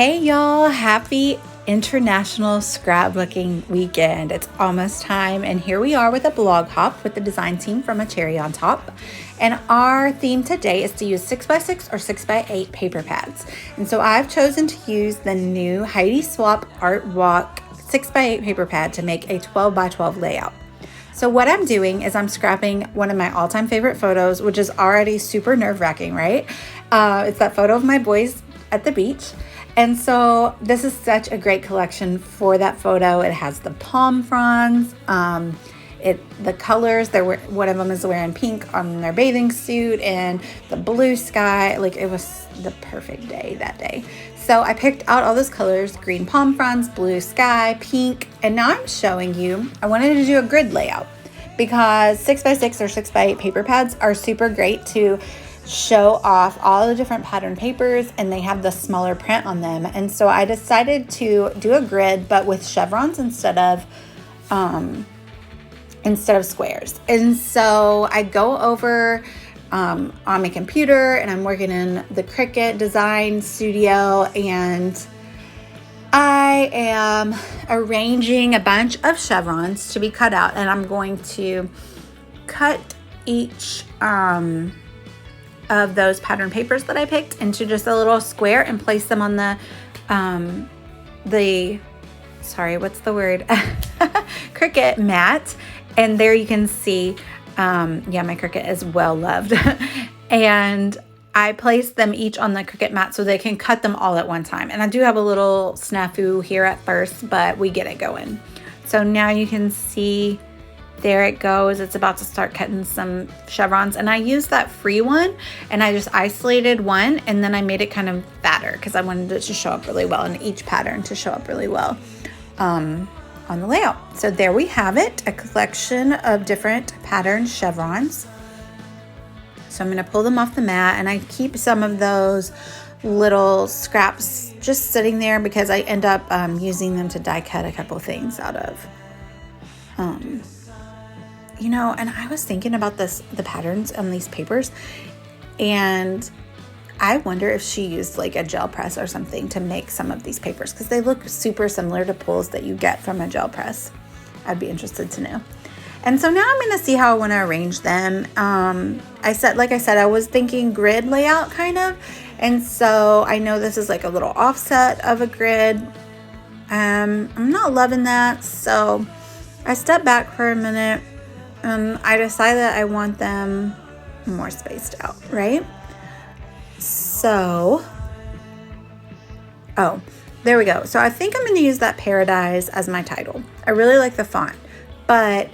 Hey y'all, happy International Scrapbooking Weekend. It's almost time, and here we are with a blog hop with the design team from A Cherry on Top. And our theme today is to use 6x6 or 6x8 paper pads. And so I've chosen to use the new Heidi Swapp Art Walk 6x8 paper pad to make a 12x12 layout. So what I'm doing is I'm scrapping one of my all-time favorite photos, which is already super nerve-wracking, right? It's that photo of my boys at the beach. And so this is such a great collection for that photo. It has the palm fronds, the colors. One of them is wearing pink on their bathing suit and the blue sky. Like, it was the perfect day that day. So I picked out all those colors: green palm fronds, blue sky, pink. And now I'm showing you, I wanted to do a grid layout because 6x6 or 6x8 paper pads are super great to show off all the different pattern papers, and they have the smaller print on them. And so I decided to do a grid, but with chevrons instead of squares. And so I go over on my computer, and I'm working in the Cricut Design Studio, and I am arranging a bunch of chevrons to be cut out, and I'm going to cut each of those pattern papers that I picked into just a little square and place them on the Cricut mat. And there you can see, my Cricut is well loved. And I placed them each on the Cricut mat so they can cut them all at one time. And I do have a little snafu here at first, but we get it going. So now you can see, there it goes. It's about to start cutting some chevrons. And I used that free one, and I just isolated one, and then I made it kind of fatter because I wanted it to show up really well, and each pattern to show up really well on the layout. So there we have it, a collection of different pattern chevrons. So I'm going to pull them off the mat, and I keep some of those little scraps just sitting there because I end up using them to die cut a couple things out of. And I was thinking about the patterns on these papers, and I wonder if she used like a gel press or something to make some of these papers, because they look super similar to pulls that you get from a gel press. I'd be interested to know. And so now I'm going to see how I want to arrange them. Like I said, I was thinking grid layout kind of, and so I know this is like a little offset of a grid. I'm not loving that, so I stepped back for a minute. I decided that I want them more spaced out, right? So, there we go. So I think I'm going to use that Paradise as my title. I really like the font, but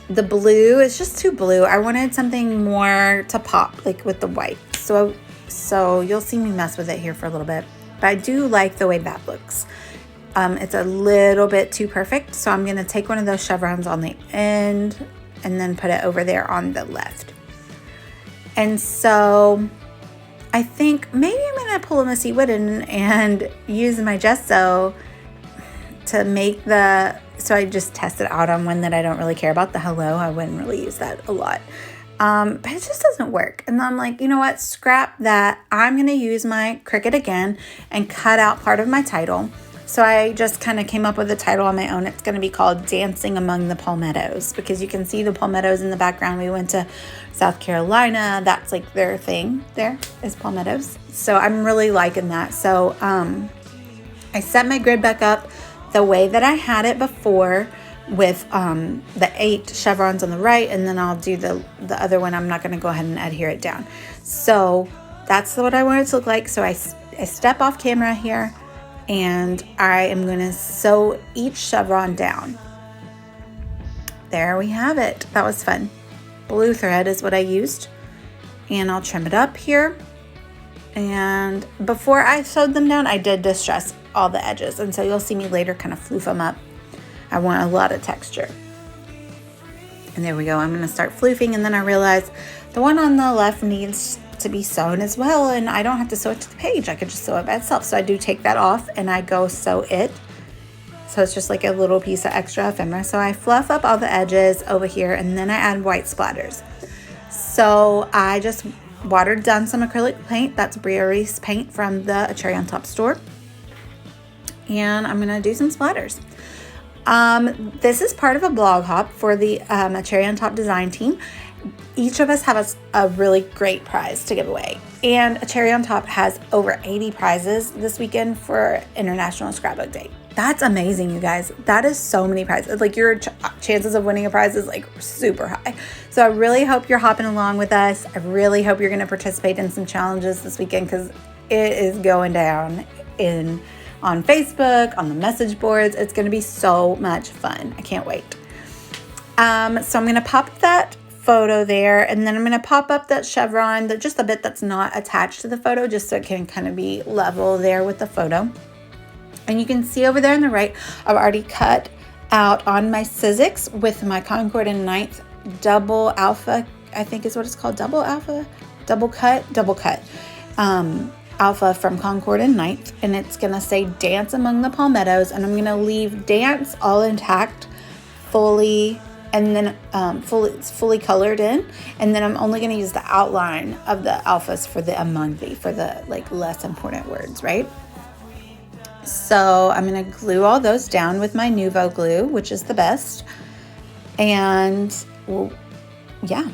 the blue is just too blue. I wanted something more to pop, like with the white. So you'll see me mess with it here for a little bit, but I do like the way that looks. It's a little bit too perfect, so I'm going to take one of those chevrons on the end and then put it over there on the left. And so I think maybe I'm going to pull a Missy Whitten and use my gesso to make so I just tested out on one that I don't really care about, the hello. I wouldn't really use that a lot. But it just doesn't work. And I'm like, you know what? Scrap that. I'm going to use my Cricut again and cut out part of my title. So I just kind of came up with a title on my own. It's going to be called Dancing Among the Palmettos, because you can see the palmettos in the background. We went to South Carolina. That's like their thing there, is palmettos. So I'm really liking that. So I set my grid back up the way that I had it before, with the 8 chevrons on the right, and then I'll do the other one. I'm not going to go ahead and adhere it down. So that's what I want it to look like. So I step off camera here, and I am going to sew each chevron down. There we have it. That was fun. Blue thread is what I used, and I'll trim it up here. And before I sewed them down, I did distress all the edges, and so you'll see me later kind of floof them up. I want a lot of texture. And there we go. I'm going to start floofing, and then I realized the one on the left needs to be sewn as well, and I don't have to sew it to the page. I could just sew it by itself. So I do take that off and I go sew it. So it's just like a little piece of extra ephemera. So I fluff up all the edges over here, and then I add white splatters. So I just watered down some acrylic paint. That's Briareese paint from the Cherry on Top store. And I'm going to do some splatters. This is part of a blog hop for the Cherry on Top design team. Each of us have a really great prize to give away. And a Cherry on Top has over 80 prizes this weekend for International Scrapbook Day. That's amazing, you guys. That is so many prizes. Like, your chances of winning a prize is like super high. So I really hope you're hopping along with us. I really hope you're going to participate in some challenges this weekend, because it is going down on Facebook, on the message boards. It's going to be so much fun. I can't wait. So I'm going to pop that photo there, and then I'm going to pop up that chevron, just a bit that's not attached to the photo, just so it can kind of be level there with the photo. And you can see over there on the right, I've already cut out on my Sizzix with my Concord and Ninth double alpha, I think is what it's called, double cut alpha from Concord and Ninth, and it's gonna say Dance Among the Palmettos, and I'm gonna leave Dance all intact, fully, and then fully colored in, and then I'm only gonna use the outline of the alphas for the Among Thee, for the like less important words, right? So I'm going to glue all those down with my Nuvo glue, which is the best. And well, yeah,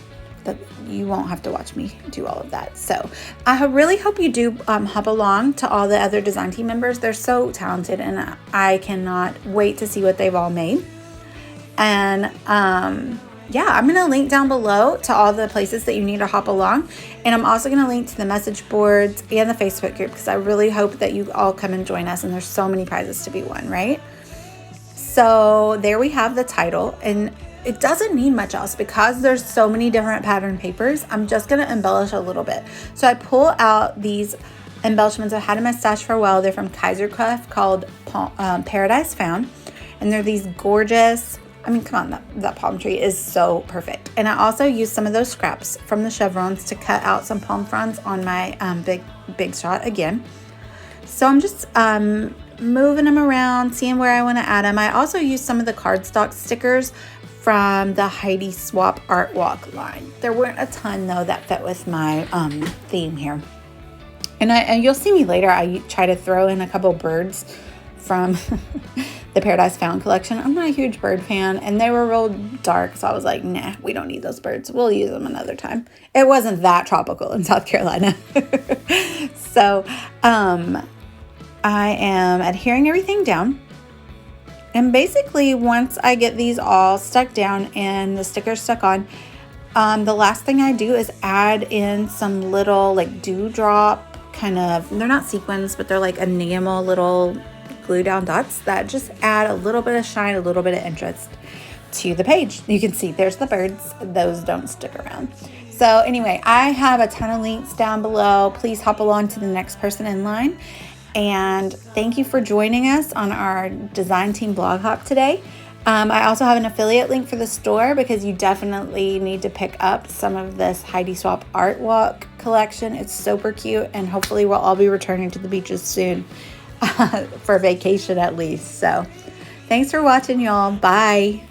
you won't have to watch me do all of that. So I really hope you do hop along to all the other design team members. They're so talented, and I cannot wait to see what they've all made. And yeah, I'm going to link down below to all the places that you need to hop along. And I'm also going to link to the message boards and the Facebook group, because I really hope that you all come and join us. And there's so many prizes to be won, right? So there we have the title. And it doesn't need much else, because there's so many different pattern papers. I'm just going to embellish a little bit. So I pull out these embellishments I've had in my stash for a while. They're from Kaisercraft, called Paradise Found. And they're these gorgeous, I mean, come on, that palm tree is so perfect. And I also used some of those scraps from the chevrons to cut out some palm fronds on my big shot again. So I'm just moving them around, seeing where I want to add them. I also used some of the cardstock stickers from the Heidi Swap Art Walk line. There weren't a ton, though, that fit with my theme here. And you'll see me later, I try to throw in a couple birds from the Paradise Found collection. I'm not a huge bird fan, and they were real dark, so I was like, nah, we don't need those birds. We'll use them another time. It wasn't that tropical in South Carolina. So I am adhering everything down. And basically, once I get these all stuck down and the stickers stuck on, the last thing I do is add in some little like dewdrop kind of, they're not sequins, but they're like enamel little glue down dots that just add a little bit of shine, a little bit of interest to the page. You can see there's the birds. Those don't stick around. So anyway, I have a ton of links down below. Please hop along to the next person in line. And thank you for joining us on our design team blog hop today. I also have an affiliate link for the store, because you definitely need to pick up some of this Heidi Swap Art Walk collection. It's super cute, and hopefully we'll all be returning to the beaches soon. For vacation at least. So thanks for watching, y'all. Bye.